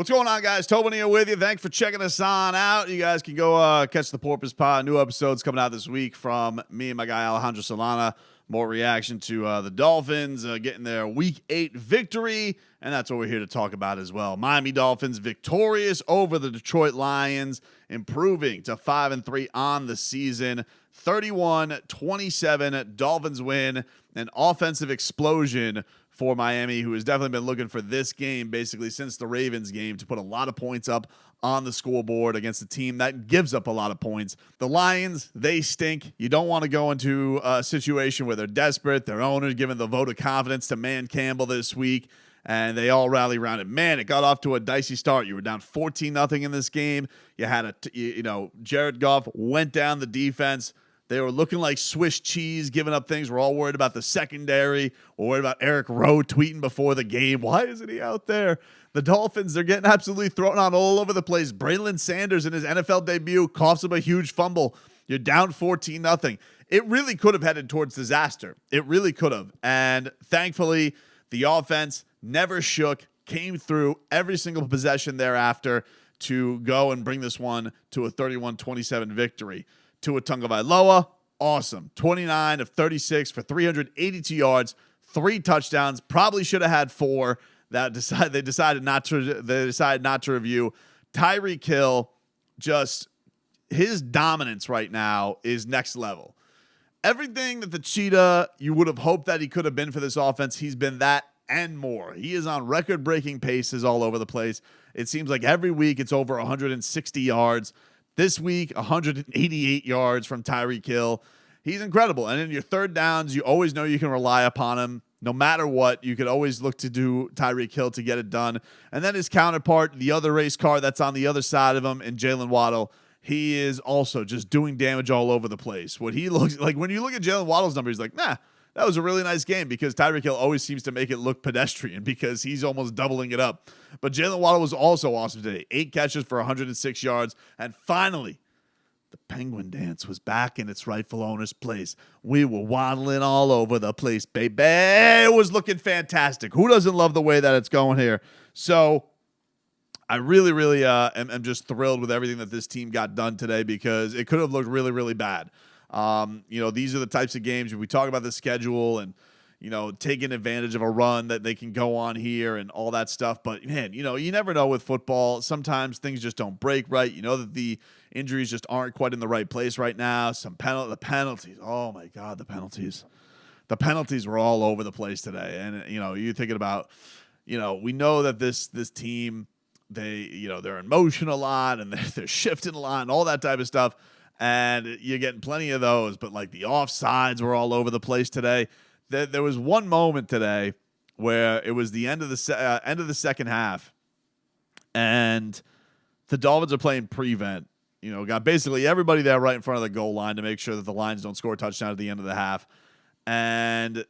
What's going on, guys? Tobin here with you. Thanks for checking us on out. You guys can go catch the Porpoise Pod. New episodes coming out this week from me and my guy Alejandro Solana. More reaction to the Dolphins getting their Week 8 victory, and that's what we're here to talk about as well. Miami Dolphins victorious over the Detroit Lions, improving to 5-3 on the season. 31-27, Dolphins win. An offensive explosion for Miami, who has definitely been looking for this game basically since the Ravens game to put a lot of points up on the scoreboard against a team that gives up a lot of points. The Lions, they stink. You don't want to go into a situation where they're desperate. Their owner giving the vote of confidence to Man Campbell this week, and they all rally around it. Man, it got off to a dicey start. You were down 14-0 in this game. You had Jared Goff went down the defense. They were looking like Swiss cheese, giving up things. We're all worried about the secondary. We're worried about Eric Rowe tweeting before the game. Why isn't he out there? The Dolphins, they're getting absolutely thrown out all over the place. Braylon Sanders in his NFL debut coughs up a huge fumble. You're down 14-0. It really could have headed towards disaster. It really could have. And thankfully, the offense never shook, came through every single possession thereafter to go and bring this one to a 31-27 victory. Tua Tagovailoa, awesome. 29 of 36 for 382 yards, 3 touchdowns. Probably should have had 4. They decided not to review. Tyreek Hill, just his dominance right now is next level. Everything that the Cheetah you would have hoped that he could have been for this offense, he's been that and more. He is on record-breaking paces all over the place. It seems like every week it's over 160 yards. This week, 188 yards from Tyreek Hill. He's incredible. And in your third downs, you always know you can rely upon him. No matter what, you could always look to do Tyreek Hill to get it done. And then his counterpart, the other race car that's on the other side of him, and Jalen Waddle, he is also just doing damage all over the place. What he looks like, when you look at Jalen Waddle's number, he's like, nah, that was a really nice game, because Tyreek Hill always seems to make it look pedestrian because he's almost doubling it up. But Jalen Waddle was also awesome today. 8 catches for 106 yards. And finally, the Penguin dance was back in its rightful owner's place. We were waddling all over the place, baby. It was looking fantastic. Who doesn't love the way that it's going here? So I really am just thrilled with everything that this team got done today, because it could have looked really bad. These are the types of games where we talk about the schedule and, taking advantage of a run that they can go on here and all that stuff. But, man, you never know with football. Sometimes things just don't break right. You know that the injuries just aren't quite in the right place right now. The penalties. Oh, my God, the penalties. The penalties were all over the place today. And, you're thinking about, we know that this team, they're in motion a lot and they're shifting a lot and all that type of stuff. And you're getting plenty of those, but like the offsides were all over the place today. There was one moment today where it was the end of the second half, and the Dolphins are playing prevent. Got basically everybody there right in front of the goal line to make sure that the Lions don't score a touchdown at the end of the half. And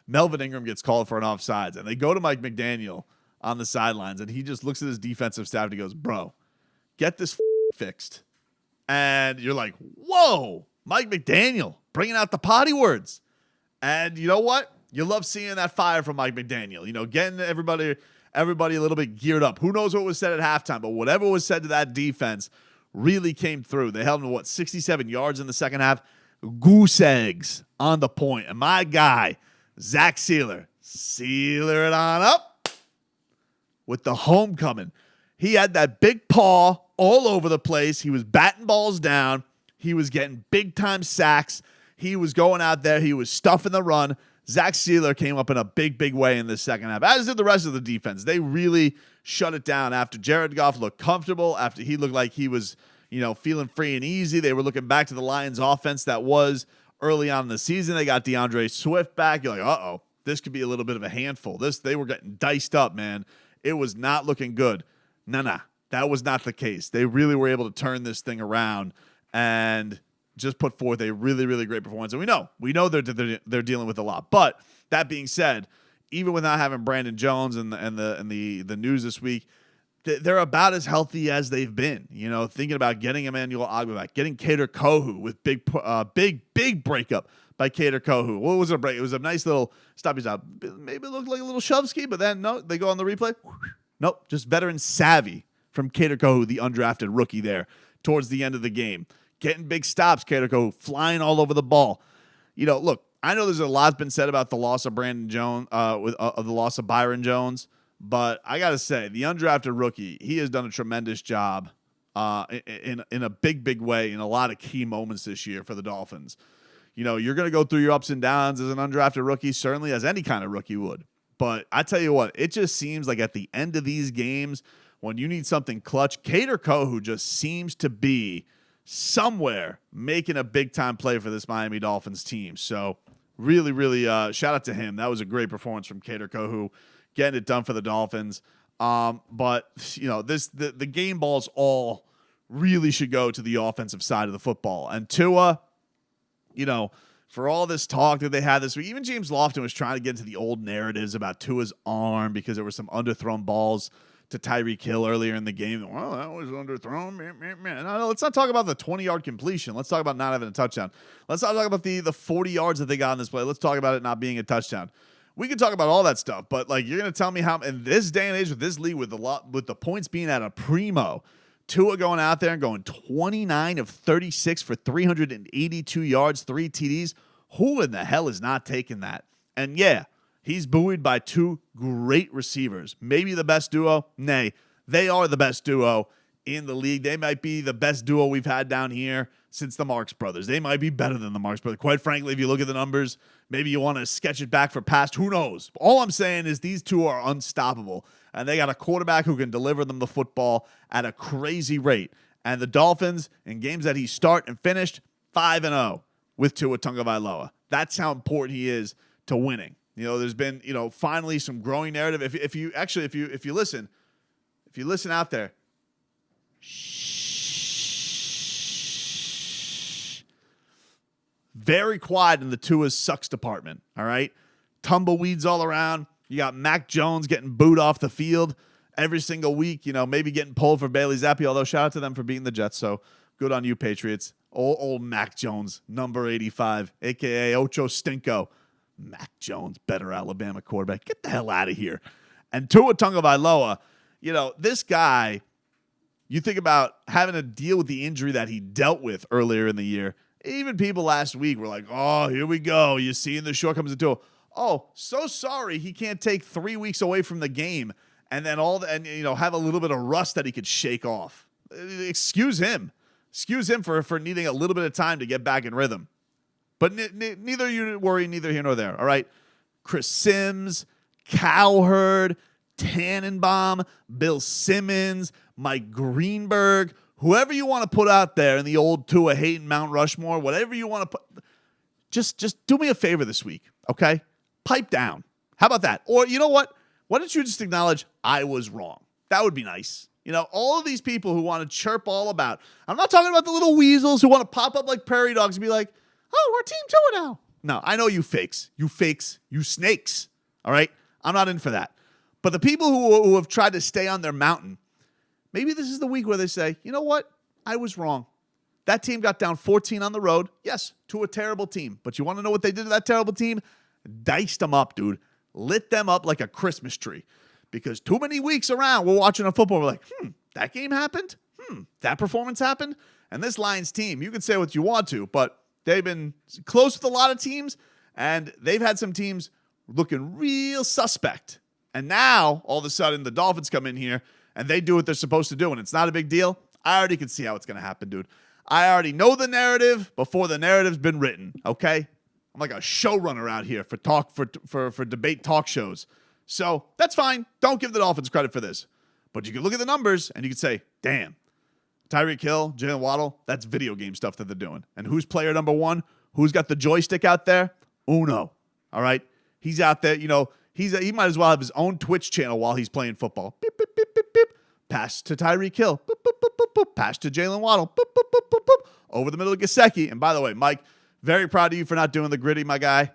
Melvin Ingram gets called for an offsides, and they go to Mike McDaniel on the sidelines, and he just looks at his defensive staff and he goes, "Bro, get this fixed." And you're like, whoa, Mike McDaniel bringing out the potty words. And you know what? You love seeing that fire from Mike McDaniel, getting everybody a little bit geared up. Who knows what was said at halftime, but whatever was said to that defense really came through. They held him to 67 yards in the second half. Goose eggs on the point. And my guy, Zach Sealer it on up with the homecoming. He had that big paw all over the place. He was batting balls down. He was getting big-time sacks. He was going out there. He was stuffing the run. Zach Sealer came up in a big way in the second half, as did the rest of the defense. They really shut it down after Jared Goff looked comfortable, after he looked like he was, feeling free and easy. They were looking back to the Lions offense that was early on in the season. They got DeAndre Swift back. You're like, uh-oh, this could be a little bit of a handful. They were getting diced up, man. It was not looking good. Nah. That was not the case. They really were able to turn this thing around and just put forth a really great performance. And we know they're dealing with a lot. But that being said, even without having Brandon Jones and the news this week, they're about as healthy as they've been. Thinking about getting Emmanuel Ogbah back, getting Kader Kohu with big breakup by Kader Kohu. What was a break? It was a nice little stop. Maybe it looked like a little shove ski, but then no, they go on the replay. Nope, just veteran savvy from Kader Kohu, the undrafted rookie there towards the end of the game. Getting big stops, Kader Kohu, flying all over the ball. Look, I know there's a lot been said about the loss of Brandon Jones, the loss of Byron Jones, but I got to say, the undrafted rookie, he has done a tremendous job in a big way in a lot of key moments this year for the Dolphins. You're going to go through your ups and downs as an undrafted rookie, certainly as any kind of rookie would. But I tell you what, it just seems like at the end of these games, when you need something clutch, Kader Kohu just seems to be somewhere making a big-time play for this Miami Dolphins team. So really, shout out to him. That was a great performance from Kader Kohu, getting it done for the Dolphins. But, the game balls all really should go to the offensive side of the football. And Tua, for all this talk that they had this week, even James Lofton was trying to get into the old narratives about Tua's arm because there were some underthrown balls to Tyreek Hill earlier in the game. Well, that was underthrown. No, let's not talk about the 20-yard completion. Let's talk about not having a touchdown. Let's not talk about the 40 yards that they got in this play. Let's talk about it not being a touchdown. We can talk about all that stuff, but you're going to tell me how in this day and age with this league with the points being at a primo, Tua going out there and going 29 of 36 for 382 yards, 3 TDs. Who in the hell is not taking that? And yeah, he's buoyed by 2 great receivers. Maybe the best duo. Nay, they are the best duo in the league. They might be the best duo we've had down here since the Marks brothers. They might be better than the Marks brothers. Quite frankly, if you look at the numbers, maybe you want to sketch it back for past. Who knows? All I'm saying is these two are unstoppable. And they got a quarterback who can deliver them the football at a crazy rate. And the Dolphins, in games that he start and finished, 5-0 with Tua Tagovailoa. That's how important he is to winning. There's been, finally some growing narrative. If you listen out there, shh, very quiet in the Tua's sucks department. All right, tumbleweeds all around. You got Mac Jones getting booed off the field every single week, maybe getting pulled for Bailey Zappi, although shout out to them for beating the Jets. So good on you, Patriots. Old Mac Jones, number 85, a.k.a. Ocho Stinko. Mac Jones, better Alabama quarterback. Get the hell out of here. And Tua Tagovailoa, this guy, you think about having to deal with the injury that he dealt with earlier in the year. Even people last week were like, oh, here we go. You seeing the shortcomings of Tua. Oh, so sorry he can't take 3 weeks away from the game and then have a little bit of rust that he could shake off. Excuse him. Excuse him for needing a little bit of time to get back in rhythm. But neither you worry, neither here nor there, all right? Chris Sims, Cowherd, Tannenbaum, Bill Simmons, Mike Greenberg, whoever you want to put out there in the old Tua Hayden Mount Rushmore, whatever you want to put, just do me a favor this week, okay? Pipe down. How about that? Or you know what? Why don't you just acknowledge I was wrong? That would be nice. All of these people who want to chirp all about. I'm not talking about the little weasels who want to pop up like prairie dogs and be like, oh, we're Team Tua now. No, I know you fakes. You snakes. All right? I'm not in for that. But the people who have tried to stay on their mountain, maybe this is the week where they say, you know what? I was wrong. That team got down 14 on the road. Yes, to a terrible team. But you want to know what they did to that terrible team? Diced them up, dude. Lit them up like a Christmas tree. Because too many weeks around, we're watching a football, we're like, that game happened? That performance happened? And this Lions team, you can say what you want to, but they've been close with a lot of teams, and they've had some teams looking real suspect. And now, all of a sudden, the Dolphins come in here, and they do what they're supposed to do, and it's not a big deal. I already can see how it's going to happen, dude. I already know the narrative before the narrative's been written, okay? I'm like a showrunner out here for debate talk shows. So that's fine. Don't give the Dolphins credit for this. But you can look at the numbers and you can say, damn, Tyreek Hill, Jalen Waddle, that's video game stuff that they're doing. And who's player number 1? Who's got the joystick out there? Uno. All right? He's out there, he might as well have his own Twitch channel while he's playing football. Beep, beep, beep, beep, beep. Pass to Tyreek Hill. Boop, boop, boop, boop, boop. Pass to Jalen Waddle. Boop, boop, boop, boop, boop. Over the middle of Gesicki. And by the way, Mike, very proud of you for not doing the gritty, my guy.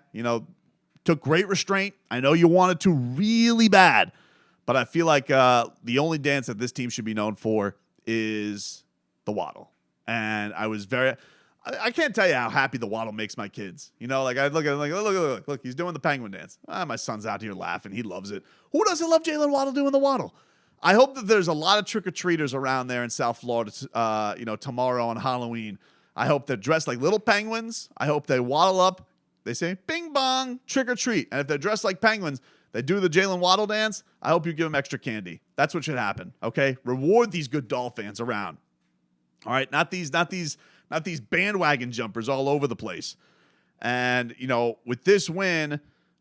Took great restraint. I know you wanted to really bad, But I feel like the only dance that this team should be known for is the waddle. And I was I can't tell you how happy the waddle makes my kids. You know, like I look at him like, look, he's doing the penguin dance. My son's out here laughing. He loves it. Who doesn't love Jalen Waddle doing the waddle? I hope that there's a lot of trick-or-treaters around there in South Florida, tomorrow on Halloween. I hope they're dressed like little penguins. I hope they waddle up. They say, bing bong, trick or treat. And if they're dressed like penguins, they do the Jalen Waddle dance. I hope you give them extra candy. That's what should happen, okay? Reward these good Dolphins around. All right, not these bandwagon jumpers all over the place. And, with this win,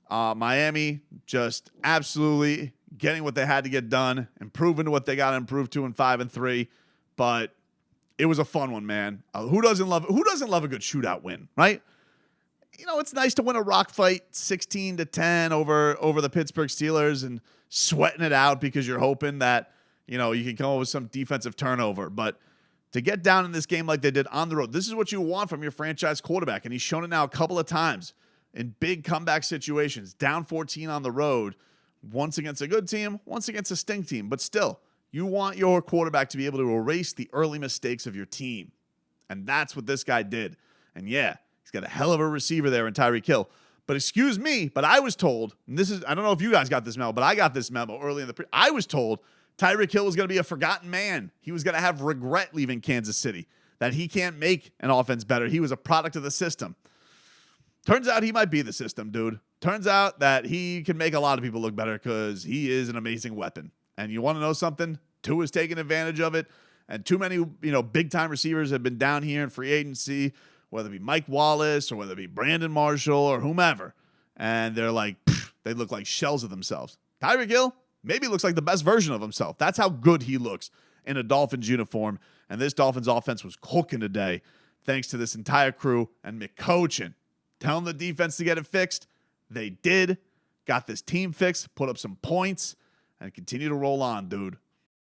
Miami just absolutely getting what they had to get done, improving to what they got to improve to in 5-3. But it was a fun one, man. Who doesn't love a good shootout win, right? It's nice to win a rock fight 16-10 over the Pittsburgh Steelers and sweating it out because you're hoping that, you can come up with some defensive turnover. But to get down in this game like they did on the road, this is what you want from your franchise quarterback. And he's shown it now a couple of times in big comeback situations, down 14 on the road, once against a good team, once against a stink team. But still, you want your quarterback to be able to erase the early mistakes of your team. And that's what this guy did. And yeah, he's got a hell of a receiver there in Tyreek Hill. But excuse me, but I was told, and I don't know if you guys got this memo, but I got this memo early in I was told Tyreek Hill was going to be a forgotten man. He was going to have regret leaving Kansas City, that he can't make an offense better. He was a product of the system. Turns out he might be the system, dude. Turns out that he can make a lot of people look better because he is an amazing weapon. And you want to know something? Tua's taking advantage of it. And too many, big-time receivers have been down here in free agency, whether it be Mike Wallace or whether it be Brandon Marshall or whomever. And they're like, they look like shells of themselves. Tyreek Hill maybe looks like the best version of himself. That's how good he looks in a Dolphins uniform. And this Dolphins offense was cooking today thanks to this entire crew and McCoachin. Telling the defense to get it fixed. They did. Got this team fixed, put up some points, and continue to roll on, dude.